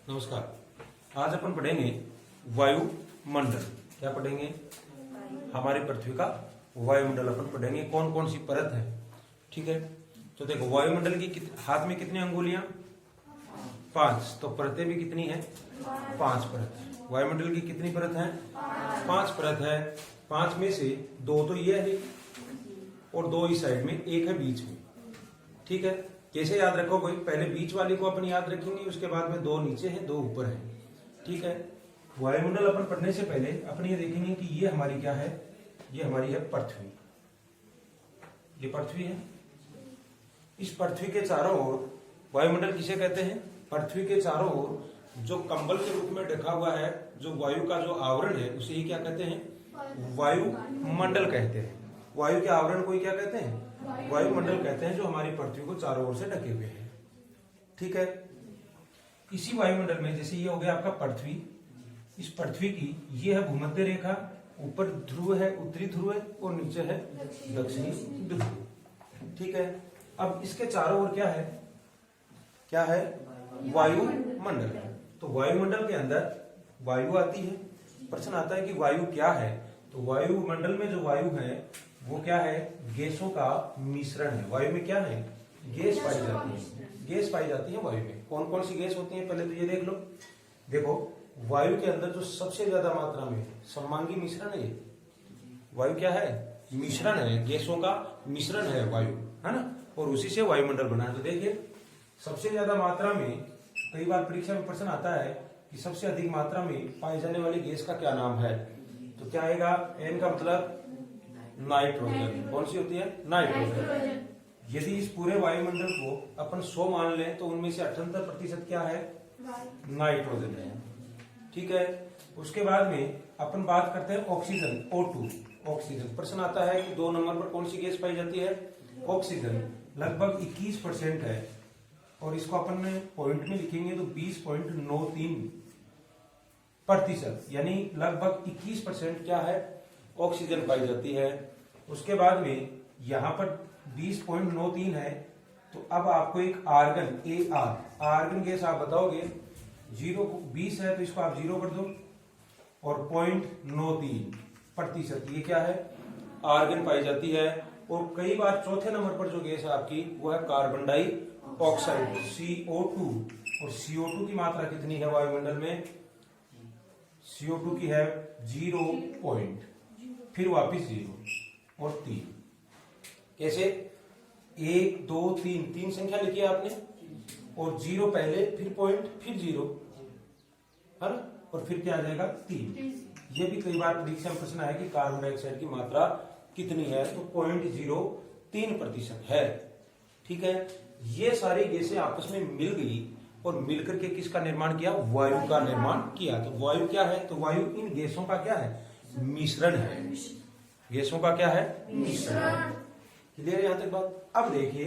नमस्कार। आज अपन पढ़ेंगे वायुमंडल। क्या पढ़ेंगे? हमारी पृथ्वी का वायुमंडल अपन पढ़ेंगे। कौन कौन सी परत है, ठीक है। तो देखो, वायुमंडल की हाथ में कितनी अंगुलियां? 5। तो परतें भी कितनी है? 5 परत। वायुमंडल की कितनी परत है? 5 परत है। 5 में से 2 तो ये है और 2 इस साइड में, 1 है बीच में, ठीक है। कैसे याद रखोगे? पहले बीच वाली को अपन याद रखेंगे, उसके बाद में 2 नीचे है 2 ऊपर है, ठीक है। वायुमंडल अपन पढ़ने से पहले अपन ये देखेंगे कि ये हमारी क्या है। ये हमारी है पृथ्वी। ये पृथ्वी है। इस पृथ्वी के चारों ओर वायुमंडल किसे कहते हैं? पृथ्वी के चारों ओर जो कंबल के रूप में ढका हुआ है, जो वायु का जो आवरण है, उसे ही क्या कहते हैं? वायुमंडल कहते हैं। वायु के आवरण को ही क्या कहते हैं? वायुमंडल कहते हैं, जो हमारी पृथ्वी को चारों ओर से ढके हुए हैं, ठीक है। इसी वायुमंडल में, जैसे ये हो गया आपका पृथ्वी, इस पृथ्वी की ये है भूमध्य रेखा, ऊपर ध्रुव है, उत्तरी ध्रुव है, और नीचे है दक्षिणी ध्रुव, ठीक है। अब इसके चारों ओर क्या है? क्या है? वायुमंडल। तो वायुमंडल के अंदर वायु आती है। प्रश्न आता है कि वायु क्या है? तो वायुमंडल में जो वायु है वो क्या है? गैसों का मिश्रण है। वायु में क्या है? गैस पाई जाती है। गैस पाई जाती है वायु में। कौन कौन सी गैस होती है पहले तो ये देख लो। देखो, वायु के अंदर जो सबसे ज्यादा मात्रा में सममांगी मिश्रण है, वायु क्या है? मिश्रण है, गैसों का मिश्रण है वायु, है ना। और उसी से वायुमंडल बना है। तो देखिए, सबसे ज्यादा मात्रा में, कई बार परीक्षा में प्रश्न आता है कि सबसे अधिक मात्रा में पाई जाने वाली गैस का क्या नाम है, तो क्या आएगा? एन का मतलब नाइट्रोजन। कौन सी होती है? नाइट्रोजन। यदि इस पूरे वायुमंडल को अपन 100 मान लें तो उनमें से 78% क्या है? नाइट्रोजन है, ठीक है। उसके बाद में अपन बात करते हैं ऑक्सीजन, O2। ऑक्सीजन। प्रश्न आता है कि 2 नंबर पर कौन सी गैस पाई जाती है? ऑक्सीजन। लगभग 21% है, और इसको अपन पॉइंट में लिखेंगे तो 20.93%, यानी लगभग 21% क्या है? ऑक्सीजन पाई जाती है। उसके बाद में यहां पर 20.93 है, तो अब आपको एक आर्गन, आर्गन गैस आप बताओगे। 20 है तो इसको आप 0 कर दो, और 0.93%, ये क्या है? आर्गन पाई जाती है। और कई बार चौथे नंबर पर जो गैस है आपकी, वो है कार्बन डाइऑक्साइड, CO2। और CO2 की मात्रा कितनी है वायुमंडल में? CO2 की है 0, फिर वापिस 0 और 3। कैसे? 1 2 3, 3 संख्या लिखी है आपने, और 0 पहले, फिर पॉइंट, फिर 0, है ना, और फिर क्या आ जाएगा? 3। ये भी कई बार परीक्षा में प्रश्न है कि कार्बन डाइऑक्साइड की मात्रा कितनी है, तो 0.03% है, ठीक है। ये सारी गैसें आपस में मिल गई और मिलकर के किसका निर्माण किया? वायु का निर्माण किया। तो वायु क्या है? तो वायु इन गैसों का क्या है? मिश्रण है। गैसों का क्या है? मिश्रण। क्लियर यहां तक बात? अब देखिए,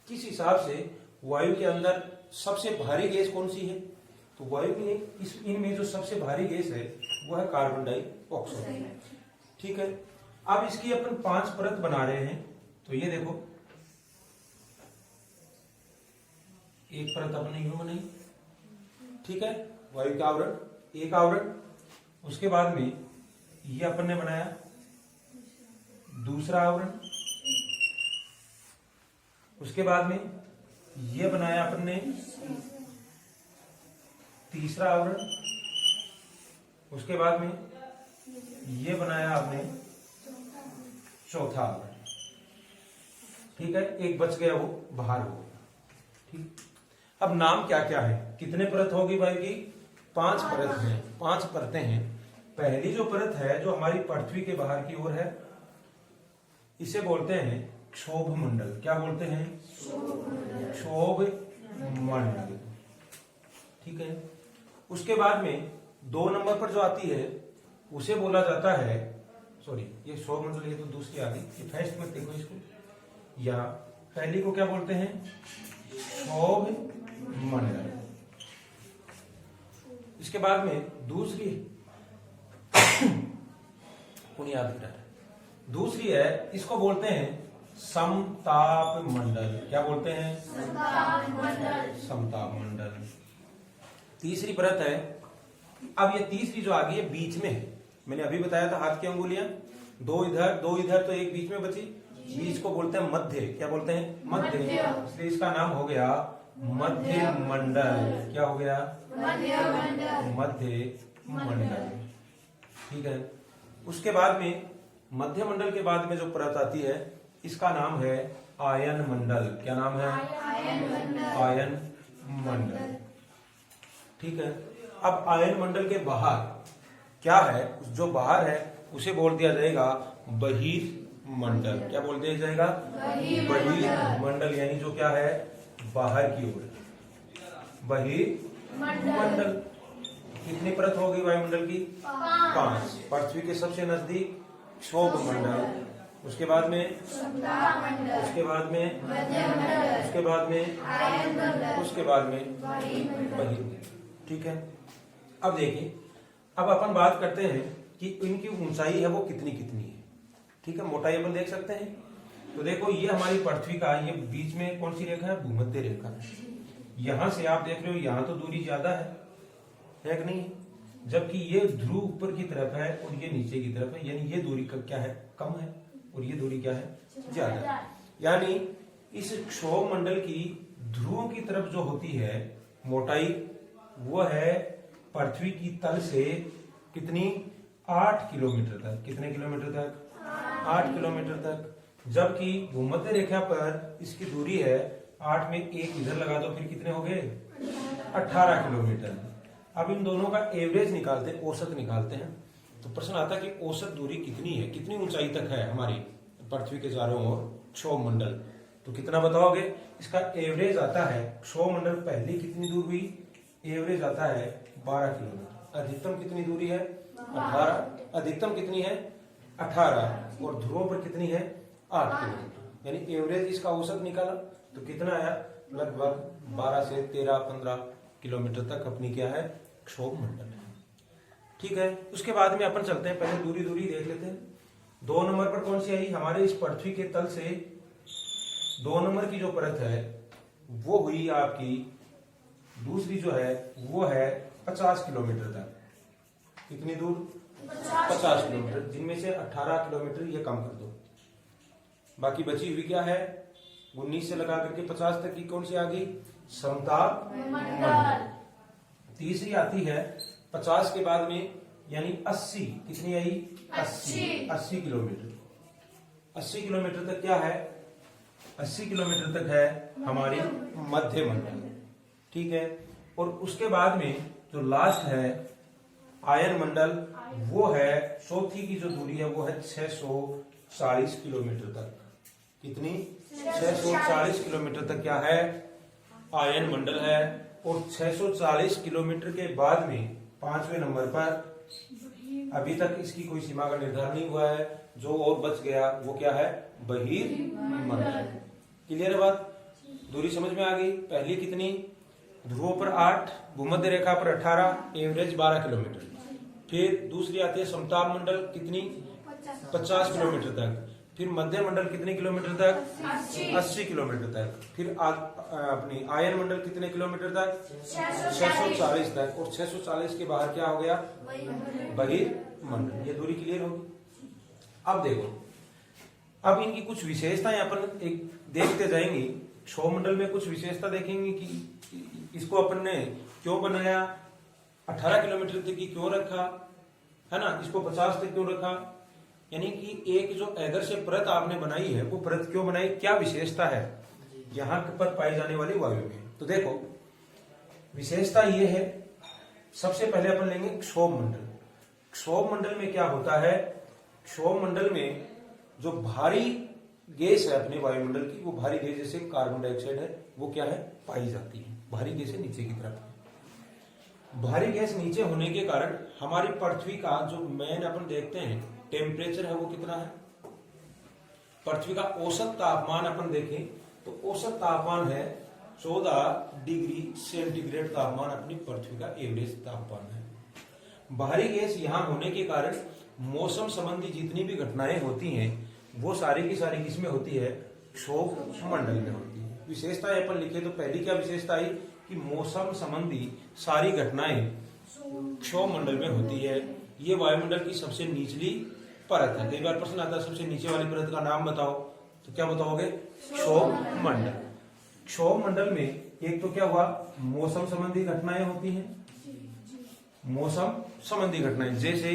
किस हिसाब से वायु के अंदर सबसे भारी गैस कौन सी है? तो वायु की इनमें जो सबसे भारी गैस है वो है कार्बन डाइऑक्साइड, ठीक है। अब इसकी अपन 5 परत बना रहे हैं। तो ये देखो, एक परत अपने यूं बनाई, ठीक है, वायु का आवरण, एक आवरण। उसके बाद में ये अपन ने बनाया दूसरा आवरण। उसके बाद में ये बनाया अपन ने तीसरा आवरण। उसके बाद में ये बनाया आपने चौथा आवरण, ठीक है। एक बच गया, वो बाहर हो गया, ठीक। अब नाम क्या क्या है? कितने परत होगी वायु की? 5 परत है, 5 परतें हैं। पहली जो परत है, जो हमारी पृथ्वी के बाहर की ओर है, इसे बोलते हैं क्षोभ मंडल। क्या बोलते हैं? क्षोभ मंडल, ठीक है। उसके बाद में 2 नंबर पर जो आती है उसे बोला जाता है, सॉरी, ये क्षोभ मंडल, ये तो दूसरी आ गई, ये फर्स्ट मत देखो इसको। या पहली को क्या बोलते हैं? क्षोभ मंडल। इसके बाद में दूसरी दूसरी है, इसको बोलते हैं समताप मंडल। क्या बोलते हैं? समताप मंडल। तीसरी परत है। अब ये तीसरी जो आ गई है बीच में है। मैंने अभी बताया था हाथ की अंगुलियां दो इधर तो एक बीच में बची। बीच को बोलते हैं मध्य। क्या बोलते हैं? मध्य। इसलिए इसका नाम हो गया मध्य मंडल। क्या हो गया? मध्य मंडल। ठीक है। उसके बाद में मध्य मंडल के बाद में जो परत आती है इसका नाम है आयन मंडल। क्या नाम है? आयन मंडल। ठीक है। अब आयन मंडल के बाहर क्या है? जो बाहर है उसे बोल दिया जाएगा बहिर्मंडल। क्या बोल दिया जाएगा? बहिर्मंडल। यानी जो क्या है? बाहर की ओर। बहिर्मंडल। कितनी परत होगी वायुमंडल की? 5। पृथ्वी के सबसे नजदीक क्षोभ मंडल, उसके बाद में बहिर्मंडल। ठीक है। अब देखिए, अब अपन बात करते हैं कि इनकी ऊंचाई है वो कितनी कितनी है। ठीक है। मोटाई अपन देख सकते हैं। तो देखो, ये हमारी पृथ्वी का ये बीच में कौन सी रेखा है? भूमध्य रेखा। यहां से आप देख रहे हो यहां तो दूरी ज्यादा है कि नहीं? जबकि ये ध्रुव ऊपर की तरफ है और ये नीचे की तरफ है, यानी ये दूरी क्या है? कम है, और ये दूरी क्या है? ज्यादा है। यानी इस क्षोभ मंडल की ध्रुव की तरफ जो होती है मोटाई, वो है पृथ्वी की तल से कितनी? 8 किलोमीटर तक। कितने किलोमीटर तक? 8 किलोमीटर तक। जबकि भूमध्य रेखा पर इसकी दूरी है 8 में 1 इधर लगा दो, फिर कितने हो गए? 18 किलोमीटर। अब इन दोनों का एवरेज निकालते हैं, औसत निकालते हैं। तो प्रश्न आता है कि औसत दूरी कितनी है, कितनी ऊंचाई तक है हमारी पृथ्वी के चारों ओर क्षोभ मंडल? तो कितना बताओगे? इसका एवरेज आता है, क्षोभ मंडल पहली कितनी दूर हुई? एवरेज आता है 12 किलोमीटर। अधिकतम कितनी दूरी है? 18। अधिकतम कितनी है? 18। और ध्रुवों पर कितनी है? 8 किलोमीटर। यानी एवरेज इसका औसत निकाला तो कितना आया? लगभग 12 से 13-15 किलोमीटर तक अपनी क्या है? क्षोभ मंडल है। ठीक है। उसके बाद में अपन चलते हैं, पहले दूरी देख लेते हैं। 2 नंबर पर कौन सी आई? हमारे इस पृथ्वी के तल से 2 नंबर की जो परत है वो हुई आपकी, दूसरी जो है वो है 50 किलोमीटर तक। कितनी दूर? 50 किलोमीटर। जिनमें से 18 किलोमीटर ये कम कर दो, बाकी बची हुई क्या है? 19 से लगा करके 50 तक की कौन सी आ गई? समताप मंडल। तीसरी आती है 50 के बाद में, यानी 80। कितनी आई? 80 किलोमीटर। 80 किलोमीटर तक क्या है? 80 किलोमीटर तक है हमारी मध्य मंडल। ठीक है। और उसके बाद में जो लास्ट है आयन मंडल, वो है चौथी की जो दूरी है वो है 640 किलोमीटर तक। कितनी? 640 किलोमीटर तक क्या है? आयन मंडल है। और 640 किलोमीटर के बाद में 5वें नंबर पर अभी तक इसकी कोई सीमा का निर्धारण नहीं हुआ है, जो और बच गया वो क्या है? बहिर्मंडल। क्लियर है बात? दूरी समझ में आ गई। पहली कितनी? ध्रुवों पर 8, भूमध्य रेखा पर 18, एवरेज 12 किलोमीटर। फिर दूसरी आती है समताप मंडल, कितनी? 50 किलोमीटर तक। फिर मध्य मंडल कितने किलोमीटर तक? 80 किलोमीटर तक। फिर अपनी आयन मंडल कितने किलोमीटर तक? 640 तक। और 640 के बाहर क्या हो गया? बहिर्मंडल। ये दूरी क्लियर होगी। अब देखो, अब इनकी कुछ विशेषताएं अपन एक देखते जाएंगे। क्षोभ मंडल में कुछ विशेषता देखेंगे कि इसको अपन ने क्यों बनाया, 18 किलोमीटर तक की क्यों रखा, है ना, इसको 50 तक क्यों रखा। यानी कि एक जो एदर से परत आपने बनाई है वो परत क्यों बनाई, क्या विशेषता है यहाँ पर पाई जाने वाली वायु में। तो देखो, विशेषता ये है, सबसे पहले अपन लेंगे क्षोभ मंडल। क्षोभ मंडल में क्या होता है? क्षोभ मंडल में जो भारी गैस है अपने वायुमंडल की, वो भारी गैस जैसे कार्बन डाइऑक्साइड है, वो क्या है? पाई जाती है। भारी गैस है नीचे की तरफ। भारी गैस नीचे होने के कारण हमारी पृथ्वी का जो मेन अपन देखते हैं टेम्परेचर है वो कितना है? पृथ्वी का औसत तापमान अपन देखें तो औसत तापमान है 14 डिग्री सेंटीग्रेड तापमान अपनी पृथ्वी का एवरेज तापमान है। बाहरी गैस यहां होने के कारण मौसम संबंधी जितनी भी घटनाएं होती हैं वो सारी की सारी किसमें होती है? क्षोभ मंडल में होती है। विशेषताएं अपन लिखे तो पहली क्या विशेषता आई कि मौसम संबंधी सारी घटनाएं क्षोभ मंडल में होती है। ये वायुमंडल की सबसे निचली परत है। कई बार प्रश्न आता है सबसे नीचे वाली परत का नाम बताओ, तो क्या बताओगे? क्षोभ मंडल। क्षोभ मंडल में एक तो क्या हुआ, मौसम संबंधी घटनाएं होती हैं। मौसम संबंधी घटनाएं जैसे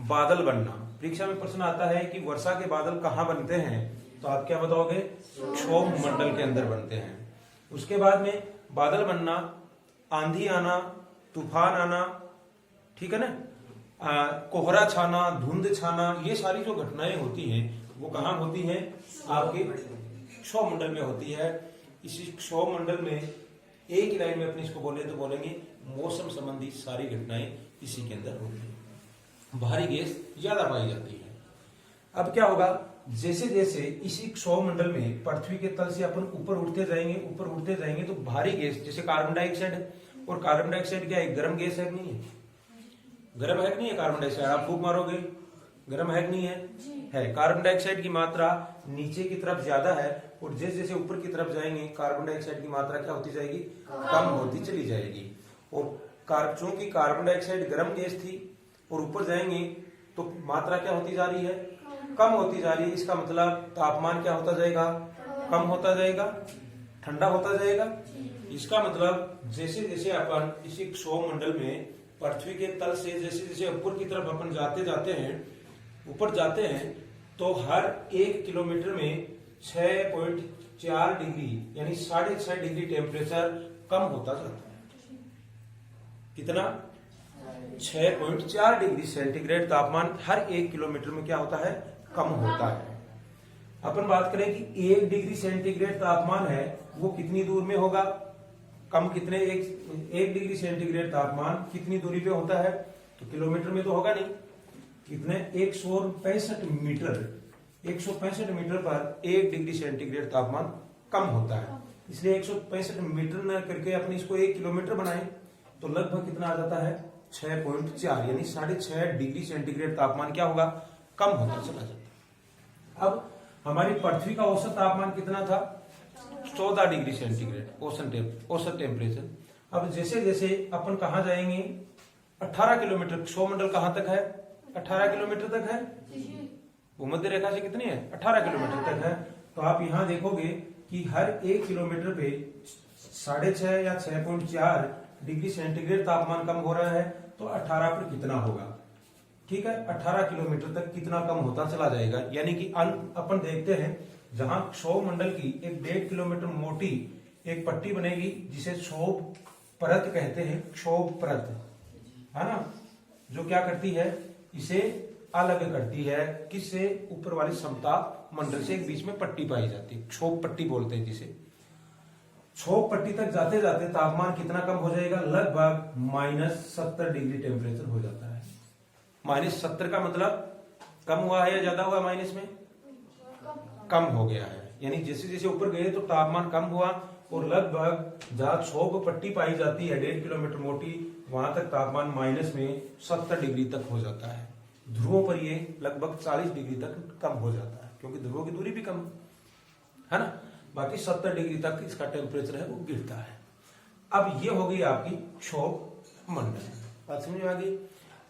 बादल बनना। परीक्षा में प्रश्न आता है कि वर्षा के बादल कहाँ बनते हैं, तो आप क्या बताओगे? क्षोभ मंडल के अंदर बनते हैं। उसके बाद में बादल बनना, आंधी आना, तूफान आना, ठीक है ना, कोहरा छाना, धुंध छाना, ये सारी जो घटनाएं होती हैं वो कहाँ होती हैं? आपके क्षोभ मंडल में होती है। इसी क्षोभ मंडल में एक ही लाइन में अपने इसको बोले तो बोलेंगे मौसम संबंधी सारी घटनाएं इसी के अंदर होती है। भारी गैस ज्यादा पाई जाती है। अब क्या होगा, जैसे जैसे इसी क्षोभ मंडल में पृथ्वी के तल से अपन ऊपर उठते जाएंगे तो भारी गैस जैसे कार्बन डाइऑक्साइड है, और कार्बन डाइऑक्साइड क्या है? गर्म गैस है कि नहीं है? गर्म है कि नहीं है कार्बन डाइऑक्साइड? आप फूंक मारोगे, गर्म है कि नहीं है? कार्बन डाइऑक्साइड की मात्रा नीचे की तरफ ज्यादा है, और जैसे जैसे ऊपर की तरफ जाएंगे कार्बन डाइऑक्साइड की मात्रा क्या होती जाएगी? कम होती चली जाएगी। और चूंकि कार्बन डाइऑक्साइड गर्म गैस थी और ऊपर जाएंगे तो मात्रा क्या होती जा रही है? कम होती जा रही है। इसका मतलब तापमान क्या होता जाएगा? कम होता जाएगा, ठंडा होता जाएगा। इसका मतलब जैसे जैसे अपन इसी क्षोभ मंडल में पृथ्वी के तल से जैसे जैसे ऊपर की तरफ अपन ऊपर जाते हैं तो हर 1 किलोमीटर में 6.4 डिग्री यानी 6.5 डिग्री टेम्परेचर कम होता जाता है। कितना? 6.4 डिग्री सेंटीग्रेड तापमान हर 1 किलोमीटर में क्या होता है? कम होता है। अपन बात करें कि 1 डिग्री सेंटीग्रेड तापमान है वो कितनी दूर में होगा? कम कितने? 1 डिग्री सेंटीग्रेड तापमान कितनी दूरी पे होता है? तो किलोमीटर में तो होगा नहीं। कितने? 165 मीटर पर 1 डिग्री सेंटीग्रेड तापमान कम होता है। इसलिए 165 मीटर न करके अपने इसको 1 किलोमीटर बनाए तो लगभग कितना आ जाता है? 6.4 यानी 6.5 डिग्री सेंटीग्रेड तापमान क्या होगा? कम होता चला जाता है। अब हमारी पृथ्वी का औसत तापमान कितना था? 14 डिग्री सेंटीग्रेड औसत टेम्परेचर। अब जैसे जैसे अपन कहा जाएंगे 18 किलोमीटर, क्षोभ मंडल कहां तक है? 18 किलोमीटर तक है। भूमध्य रेखा से कितनी है? 18 किलोमीटर तक है। तो आप यहां देखोगे कि हर 1 किलोमीटर पे 6.5 या 6.4 डिग्री सेंटीग्रेड तापमान कम हो रहा है। तो 18 पर कितना होगा? ठीक है, 18 किलोमीटर तक कितना कम होता चला जाएगा। यानी कि अपन देखते हैं जहां क्षोभ मंडल की 1.5 किलोमीटर मोटी एक पट्टी बनेगी जिसे क्षोभ परत कहते हैं। क्षोभ परत है ना, जो क्या करती है? इसे अलग करती है किससे? ऊपर वाली समताप मंडल से एक बीच में पट्टी पाई जाती है, क्षोभ पट्टी बोलते हैं जिसे। क्षोभ पट्टी तक जाते जाते तापमान कितना कम हो जाएगा? लगभग -70 डिग्री टेम्परेचर हो जाता है। -70 का मतलब कम हुआ है या ज्यादा हुआ? माइनस में कम हो गया है। यानी जैसे जैसे ऊपर गए तो तापमान कम हुआ, और लगभग जहां क्षोभ पट्टी पाई जाती है 1.5 किलोमीटर मोटी, वहां तक तापमान माइनस में 70 डिग्री तक हो जाता है। ध्रुवों पर ये लगभग 40 डिग्री तक कम हो जाता है, क्योंकि ध्रुवों की दूरी भी कम है ना। बाकी 70 डिग्री तक इसका टेम्परेचर है वो गिरता है। अब ये हो गई आपकी क्षोभ मंडल, बात समझ में आ गई।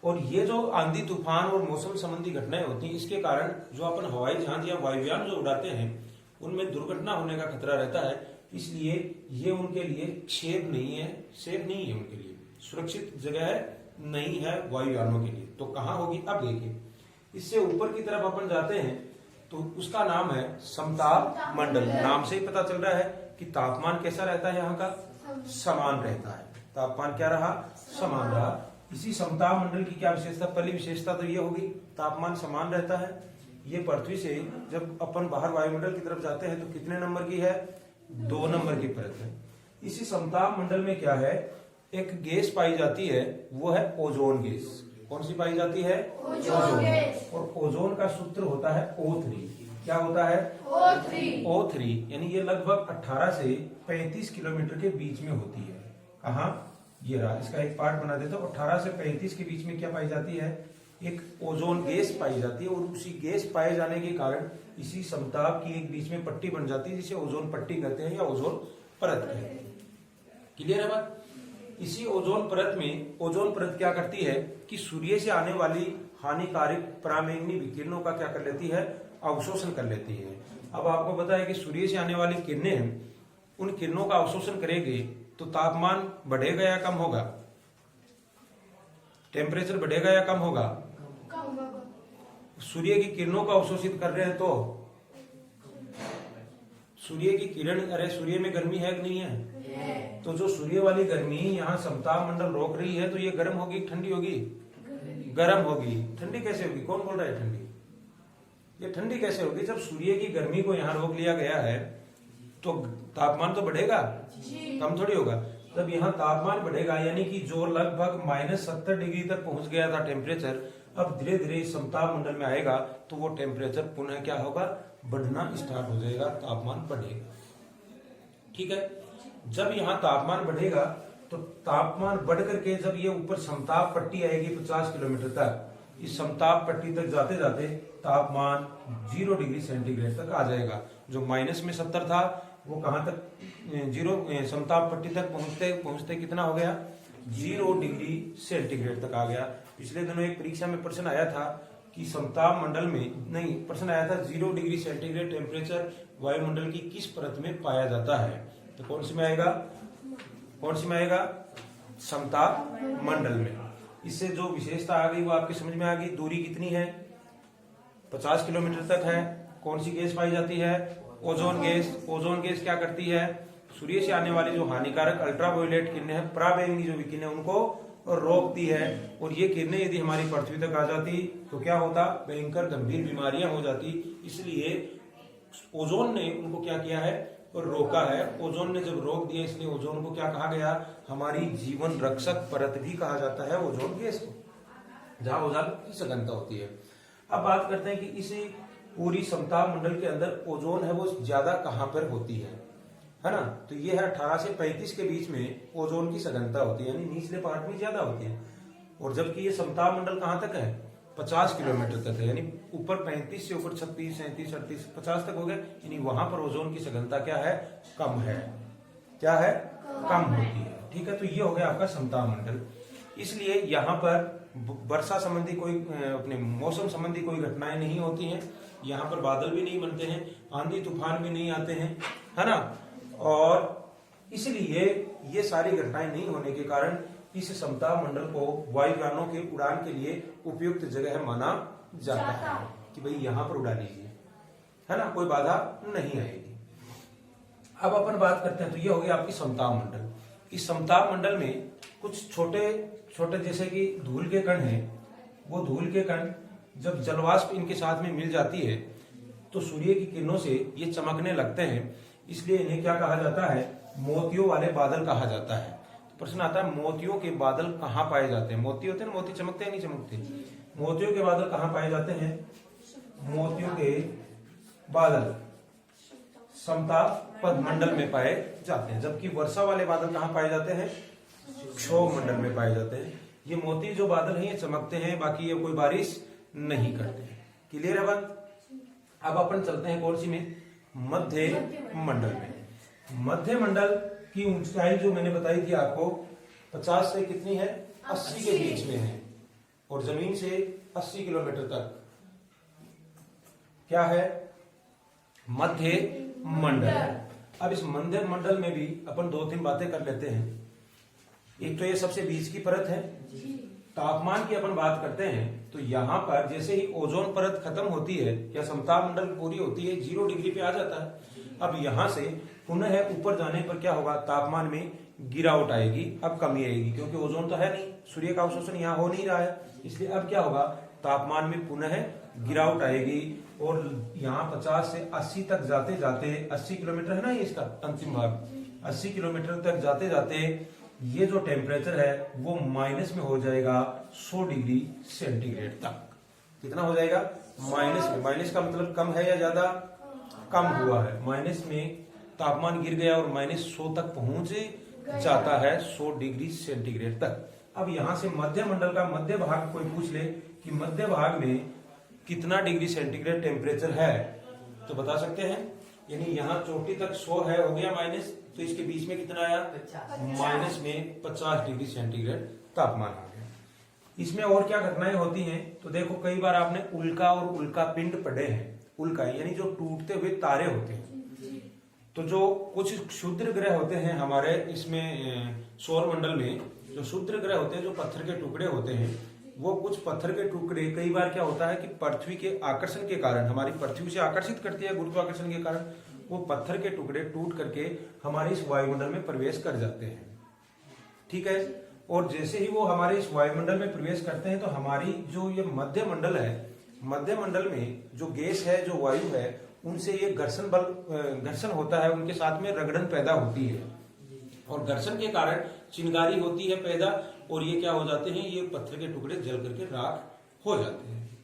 और ये जो आंधी तूफान और मौसम संबंधी घटनाएं होती हैं, इसके कारण जो अपन हवाई जहाज या वायुयान जो उड़ाते हैं उनमें दुर्घटना होने का खतरा रहता है। इसलिए ये उनके लिए सेफ नहीं है उनके लिए, सुरक्षित जगह नहीं है वायुयानों के लिए। तो कहाँ होगी? अब देखिए, इससे ऊपर की तरफ अपन जाते हैं तो उसका नाम है समताप मंडल। नाम से ही पता चल रहा है कि तापमान कैसा रहता है, यहाँ का समान रहता है। तापमान क्या रहा? समान रहा। इसी समताप मंडल की क्या विशेषता? पहली विशेषता तो ये होगी तापमान समान रहता है। ये पृथ्वी से जब अपन बाहर वायुमंडल की तरफ जाते हैं तो कितने नंबर की है? 2 नंबर की परत है। इसी समताप मंडल में क्या है? एक गैस पाई जाती है, वो है ओजोन गैस। कौन सी पाई जाती है? ओजोन। और ओजोन का सूत्र होता है O3। क्या होता है? O3 यानी ये लगभग 18 से 35 किलोमीटर के बीच में होती है। कहाँ? ये रहा, इसका एक पार्ट बना देता हूं। 18 से 35 के बीच में क्या पाई जाती है? एक ओजोन गैस पाई जाती है। और उसी गैस पाए जाने के कारण इसी समताप की एक बीच में पट्टी बन जाती है जिसे ओजोन पट्टी कहते हैं या ओजोन परत कहते हैं। क्लियर है बात? इसी ओजोन परत में ओजोन परत क्या करती है कि सूर्य से आने वाली हानिकारक पराबैंगनी विकिरणों का क्या कर लेती है, अवशोषण कर लेती है। अब आपको पता है कि सूर्य से आने वाली किरणें उन किरणों का अवशोषण करेंगे तो तापमान बढ़ेगा या कम होगा, टेम्परेचर बढ़ेगा या कम होगा? सूर्य की किरणों को अवशोषित कर रहे हैं तो सूर्य की किरण, अरे सूर्य में गर्मी है कि नहीं है? तो जो सूर्य वाली गर्मी यहाँ समताप मंडल रोक रही है तो ये गर्म होगी ठंडी होगी? गर्म होगी। ठंडी कैसे होगी? कौन बोल रहा है ठंडी? ये ठंडी कैसे होगी? जब सूर्य की गर्मी को यहाँ रोक लिया गया है तो तापमान तो बढ़ेगा, कम थोड़ी होगा। जब यहाँ तापमान बढ़ेगा यानी कि जो लगभग -70 डिग्री तक पहुंच गया था टेम्परेचर, अब धीरे धीरे समताप मंडल में आएगा तो वो टेम्परेचर पुनः क्या होगा, बढ़ना स्टार्ट हो जाएगा, तापमान बढ़ेगा। ठीक है, जब यहाँ तापमान बढ़ेगा तो तापमान बढ़ करके जब ये ऊपर समताप पट्टी आएगी 50 किलोमीटर तक, इस समताप पट्टी तक जाते जाते तापमान 0 डिग्री सेंटीग्रेड तक आ जाएगा। जो -70 था वो कहां तक, जीरो समताप पट्टी तक पहुंचते पहुंचते कितना हो गया, 0 डिग्री सेंटीग्रेड तक आ गया। पिछले दिनों एक परीक्षा में प्रश्न आया था कि समताप मंडल में, नहीं प्रश्न आया था 0 डिग्री सेंटीग्रेड टेम्परेचर वायुमंडल की किस परत में पाया जाता है, तो कौन सी में आएगा, कौन सी में आएगा, समताप मंडल में। इससे जो विशेषता आ गई वो आपकी समझ में आ गई। दूरी कितनी है, 50 किलोमीटर तक है। कौन सी गैस पाई जाती है, ओजोन गैस। ओजोन गैस क्या करती है, सूर्य से आने वाली जो हानिकारक अल्ट्रावायोलेट किरणें हैं, पराबैंगनी जो किरणें, उनको रोकती है। और ये किरणें यदि हमारी पृथ्वी तक आ जाती तो क्या होता, भयंकर गंभीर बीमारियां हो जाती। इसलिए ओजोन ने उनको क्या किया है, और रोका है। ओजोन ने जब रोक दिया इसलिए ओजोन को क्या कहा गया, हमारी जीवन रक्षक परत भी कहा जाता है ओजोन गैस को, जहां ओजोन की सघनता होती है। अब बात करते हैं कि इसी पूरी समताप मंडल के अंदर ओजोन है वो ज्यादा कहां पर होती है ना? तो ये है 18 से 35 के बीच में ओजोन की सघनता होती है, यानी निचले पार्ट में ज्यादा होती है। और जबकि ये समताप मंडल कहां तक है, 50 किलोमीटर तक है, यानी ऊपर 35 से ऊपर 36, 37, 38, 50 तक हो गए, यानी वहां पर ओजोन की सघनता क्या है, कम है। क्या है, कम होती है। ठीक है, तो ये हो गया आपका समताप मंडल। इसलिए यहाँ पर वर्षा संबंधी कोई, अपने मौसम संबंधी कोई घटनाएं नहीं होती हैं। यहाँ पर बादल भी नहीं बनते हैं, आंधी तूफान भी नहीं आते हैं, है ना? और इसलिए ये सारी घटनाएं नहीं होने के कारण इस समताप मंडल को वायुयानों के उड़ान के लिए उपयुक्त जगह माना जाता है कि भाई यहाँ पर उड़ा लीजिए, है ना, कोई बाधा नहीं आएगी। अब अपन बात करते हैं, तो ये हो गया आपकी समताप मंडल। इस समताप मंडल में कुछ छोटे छोटे जैसे कि धूल के कण हैं, वो धूल के कण जब जलवाष्प इनके साथ में मिल जाती है तो सूर्य की किरणों से ये चमकने लगते हैं, इसलिए इन्हें क्या कहा जाता है, मोतियों वाले बादल कहा जाता है। तो प्रश्न आता है मोतियों के बादल कहाँ पाए जाते हैं? मोती होते हैं ना, मोती चमकते हैं नहीं चमकते? मोतियों के बादल कहाँ पाए जाते हैं? मोतियों के बादल समताप मंडल में पाए जाते हैं, जबकि वर्षा वाले बादल कहाँ पाए जाते हैं? क्षोभ मंडल में पाए जाते हैं। ये मोती जो बादल हैं ये चमकते हैं, बाकी ये कोई बारिश नहीं करते। क्लियर है बात? अब अपन चलते हैं कौन सी में, मध्य मंडल में। मध्य मंडल की ऊंचाई जो मैंने बताई थी आपको 50 से कितनी है, 80 के बीच में है, और जमीन से 80 किलोमीटर तक क्या है, मध्य मंडल। अब इस मध्य मंडल में भी अपन 2-3 बातें कर लेते हैं। एक तो ये सबसे बीच की परत है। तापमान की अपन बात करते हैं तो यहाँ पर जैसे ही ओजोन परत खत्म होती है या समताप मंडल पूरी होती है, 0 डिग्री पे आ जाता है। अब यहाँ से पुनः ऊपर जाने पर क्या होगा, तापमान में गिरावट आएगी, अब कमी आएगी, क्योंकि ओजोन तो है नहीं, सूर्य का अवशोषण यहाँ हो नहीं रहा है, इसलिए अब क्या होगा, तापमान में पुनः गिरावट आएगी। और यहाँ 50 से 80 तक जाते जाते, 80 किलोमीटर है ना ये इसका अंतिम भाग, 80 किलोमीटर तक जाते जाते ये जो टेम्परेचर है वो माइनस में हो जाएगा 100 डिग्री सेंटीग्रेड तक। कितना हो जाएगा, माइनस में। माइनस का मतलब कम है या ज्यादा, कम हुआ है। माइनस में तापमान गिर गया और -100 तक पहुंच जाता है, 100 डिग्री सेंटीग्रेड तक। अब यहां से मध्य मंडल का मध्य भाग कोई पूछ ले कि मध्य भाग में कितना डिग्री सेंटीग्रेड टेम्परेचर है, तो बता सकते हैं यानी यहाँ चोटी तक 100 है, हो गया माइनस, तो इसके बीच में कितना आया, माइनस में 50 डिग्री सेंटीग्रेड तापमान आ गया। इसमें और क्या घटनाएं होती हैं, तो देखो कई बार आपने उल्का और उल्का पिंड पढ़े हैं। उल्का यानी जो टूटते हुए तारे होते हैं। तो जो कुछ क्षुद्र ग्रह होते हैं हमारे इसमें सौर मंडल में, जो क्षुद्र ग्रह होते हैं, जो पत्थर के टुकड़े होते हैं, वो कुछ पत्थर के टुकड़े कई बार क्या होता है कि पृथ्वी के आकर्षण के कारण, हमारी पृथ्वी से आकर्षित करती है गुरुत्वाकर्षण के कारण, वो पत्थर के टुकड़े टूट करके हमारे इस वायुमंडल में प्रवेश कर जाते हैं। ठीक है, और जैसे ही वो हमारे इस वायुमंडल में प्रवेश करते हैं तो हमारी जो ये मध्य मंडल है, मध्य मंडल में जो गैस है, जो वायु है, उनसे ये घर्षण होता है, उनके साथ में रगड़न पैदा होती है, और घर्षण के कारण चिंगारी होती है पैदा, और ये क्या हो जाते हैं, ये पत्थर के टुकड़े जल करके राख हो जाते हैं।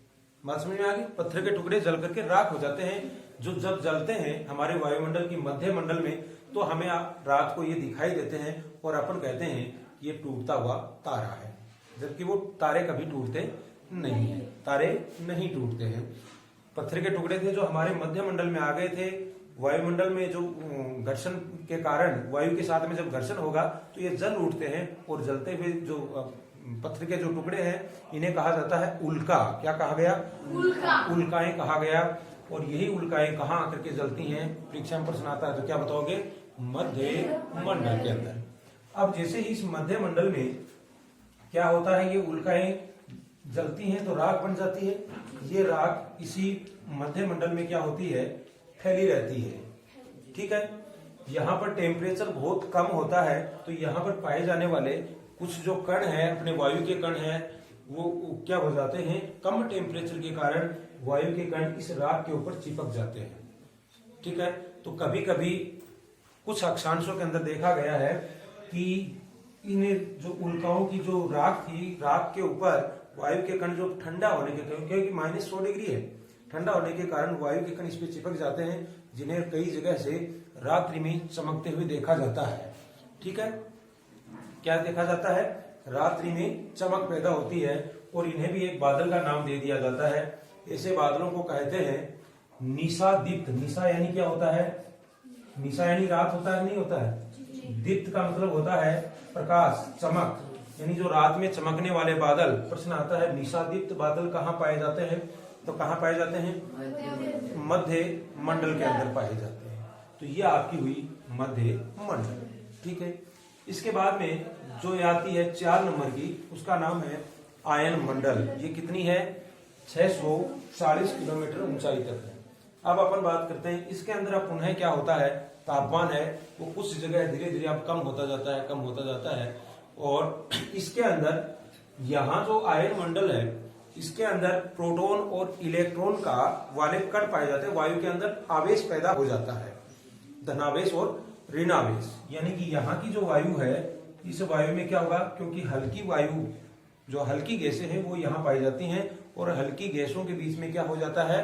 बात समझ में आ गई? पत्थर के टुकड़े जल करके राख हो जाते हैं, जो जब जलते हैं हमारे वायुमंडल की मध्य मंडल में, तो हमें रात को ये दिखाई देते हैं, और अपन कहते हैं ये टूटता हुआ तारा है, जबकि वो तारे कभी टूटते नहीं है, तारे नहीं टूटते हैं। पत्थर के टुकड़े थे जो हमारे मध्य मंडल में आ गए थे, वायुमंडल में जो घर्षण के कारण, वायु के साथ में जब घर्षण होगा तो ये जल उठते हैं, और जलते हुए जो पत्थर के जो टुकड़े हैं, इन्हें कहा जाता है उल्का। क्या कहा गया? उल्का। उल्काएं कहा गया। और यही उल्काएं कहाँ आकर के जलती हैं? परीक्षा में प्रश्न आता है तो क्या बताओगे? मध्य मंडल के अंदर। अब जैसे ही इस मध्य मंडल में क्या होता है, ये उल्काएं जलती हैं तो राख बन जाती है। ये राख इसी मध्य मंडल में क्या होती है? फैली रहती है। ठीक है, यहाँ पर टेम्परेचर बहुत कम होता है, तो यहाँ पर पाए जाने वाले कुछ जो कण है, अपने वायु के कण है, वो क्या हो जाते हैं, कम टेम्परेचर के कारण वायु के कण इस राख के ऊपर चिपक जाते हैं। ठीक है, तो कभी कभी कुछ अक्षांशों के अंदर देखा गया है कि इन जो उल्काओं की जो राख थी, राख के ऊपर वायु के कण जो ठंडा होने के कारण, क्योंकि माइनस 100 डिग्री है, ठंडा होने के कारण वायु के कण इस पे चिपक जाते हैं, जिन्हें कई जगह से रात्रि में चमकते हुए देखा जाता है। ठीक है, क्या देखा जाता है? रात्रि में चमक पैदा होती है, और इन्हें भी एक बादल का नाम दे दिया जाता है। ऐसे बादलों को कहते हैं निशा दीप्त। निशा यानी क्या होता है? निशा यानी रात होता है, नहीं होता है? दीप्त का मतलब होता है प्रकाश, चमक, यानी जो रात में चमकने वाले बादल। प्रश्न आता है निशा दीप्त बादल कहाँ पाए जाते हैं? तो कहाँ पाए जाते हैं? मध्य मंडल के अंदर पाए जाते हैं। तो ये आपकी हुई मध्य मंडल। ठीक है, इसके बाद में जो आती है 4 नंबर की, उसका नाम है आयन मंडल। ये कितनी है? 640 किलोमीटर ऊंचाई तक है। अब अपन बात करते हैं इसके अंदर अब पुनः क्या होता है, तापमान है वो कुछ जगह धीरे धीरे अब कम होता जाता है, कम होता जाता है। और इसके अंदर यहाँ जो आयन मंडल है, इसके अंदर प्रोटॉन और इलेक्ट्रॉन का वाले कण पाए जाते हैं। वायु के अंदर आवेश पैदा हो जाता है, धनावेश और ऋणावेश। यानी कि यहाँ की जो वायु है, इस वायु में क्या होगा, क्योंकि हल्की वायु, जो हल्की गैसें हैं वो यहाँ पाई जाती हैं, और हल्की गैसों के बीच में क्या हो जाता है,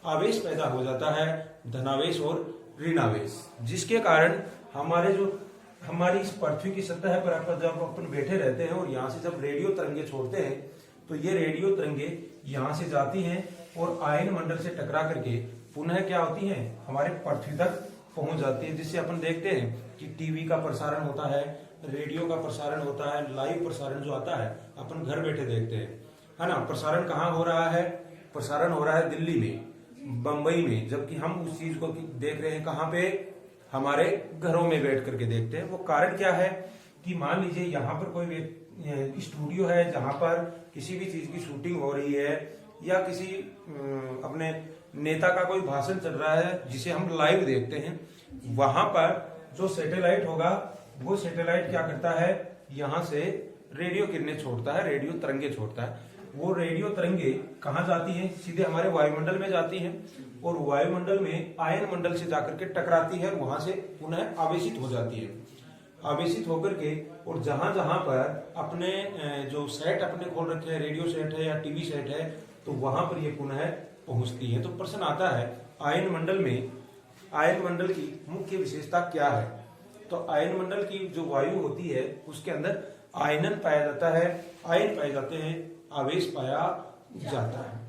आवेश पैदा हो जाता है, धनावेश और ऋणावेश, जिसके कारण हमारी इस पृथ्वी की सतह पर जब अपन बैठे रहते हैं और यहाँ से जब रेडियो तरंगे छोड़ते हैं, तो ये रेडियो तरंगे यहाँ से जाती हैं और आयन मंडल से टकरा करके पुनः क्या होती हैं, हमारे पृथ्वी तक पहुंच जाती है। जिससे अपन देखते हैं कि टीवी का प्रसारण होता है, रेडियो का प्रसारण होता है, लाइव प्रसारण जो आता है अपन घर बैठे देखते हैं, है ना। प्रसारण कहाँ हो रहा है? प्रसारण हो रहा है दिल्ली में, बंबई में, जबकि हम उस चीज को देख रहे हैं कहाँ पे? हमारे घरों में बैठ करके देखते हैं। वो कारण क्या है कि मान लीजिए यहाँ पर कोई स्टूडियो है जहां पर किसी भी चीज की शूटिंग हो रही है, या किसी अपने नेता का कोई भाषण चल रहा है जिसे हम लाइव देखते हैं, वहां पर जो सैटेलाइट होगा वो सैटेलाइट क्या करता है, यहाँ से रेडियो किरणें छोड़ता है, रेडियो तरंगे छोड़ता है। वो रेडियो तरंगे कहाँ जाती हैं? सीधे हमारे वायुमंडल में जाती हैं, और वायुमंडल में आयन मंडल से जाकर के टकराती है, वहां से पुनः आवेशित हो जाती है। आवेशित होकर के और जहां जहां पर अपने जो सेट अपने खोल रखे हैं, रेडियो सेट है या टीवी सेट है, तो वहां पर ये पुनः पहुंचती है। तो प्रश्न आता है आयन मंडल में, आयन मंडल की मुख्य विशेषता क्या है? तो आयन मंडल की जो वायु होती है उसके अंदर आयनन पाया जाता है, आयन पाए जाते हैं, आवेश पाया जाता है।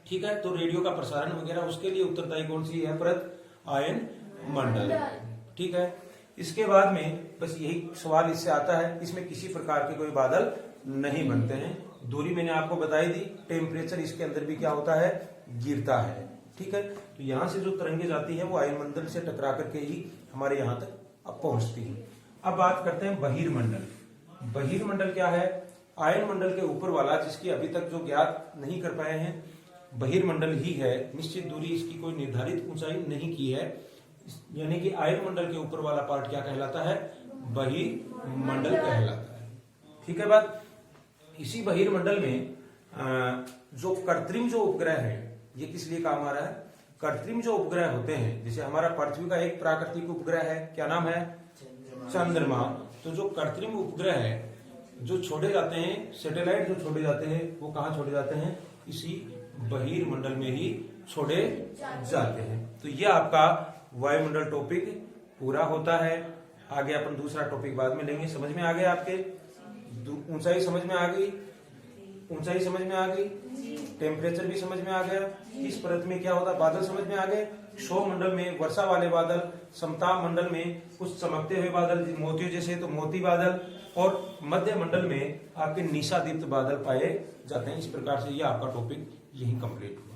ठीक है, तो रेडियो का प्रसारण वगैरह उसके लिए उत्तरदायी कौन सी है परत? आयन मंडल। ठीक है, इसके बाद में बस यही सवाल इससे आता है, इसमें किसी प्रकार के कोई बादल नहीं बनते हैं। दूरी मैंने आपको बताई दी, टेम्परेचर इसके अंदर भी क्या होता है, गिरता है। ठीक है, तो यहां से जो तरंगे जाती है वो आयन मंडल से टकरा करके ही हमारे यहां तक अब पहुंचती है। अब बात करते हैं बहिर्मंडल। बहिर्मंडल क्या है, आयन मंडल के ऊपर वाला, जिसकी अभी तक जो ज्ञात नहीं कर पाए हैं, बहिर्मंडल ही है। निश्चित दूरी, इसकी कोई निर्धारित ऊंचाई नहीं की है, यानी कि आयन मंडल के ऊपर वाला पार्ट क्या कहलाता है, बहिर्मंडल कहलाता है। ठीक है बात। इसी बहिर्मंडल में जो कृत्रिम जो उपग्रह है, ये किस लिए काम आ रहा है, कृत्रिम जो उपग्रह होते हैं, जैसे हमारा पृथ्वी का एक प्राकृतिक उपग्रह है, क्या नाम है, चंद्रमा। तो जो कृत्रिम उपग्रह है जो छोड़े जाते हैं, सैटेलाइट जो छोड़े जाते हैं, वो कहाँ छोड़े जाते हैं, इसी बहिर्मंडल में ही छोड़े जाते हैं। तो ये आपका वायुमंडल टॉपिक पूरा होता है। आगे अपन दूसरा टॉपिक बाद में लेंगे। समझ में आ गया आपके, ऊंचाई समझ में आ गई, ऊंचाई समझ में आ गई, टेम्परेचर भी समझ में आ गया, इस परत में क्या होता है, बादल समझ में आ गए। क्षोभ मंडल में वर्षा वाले बादल, समताप मंडल में कुछ चमकते हुए बादल मोतियों जैसे, तो मोती बादल, और मध्य मंडल में आपके निशादीप्त बादल पाए जाते हैं। इस प्रकार से ये आपका टॉपिक यही कंप्लीट हुआ।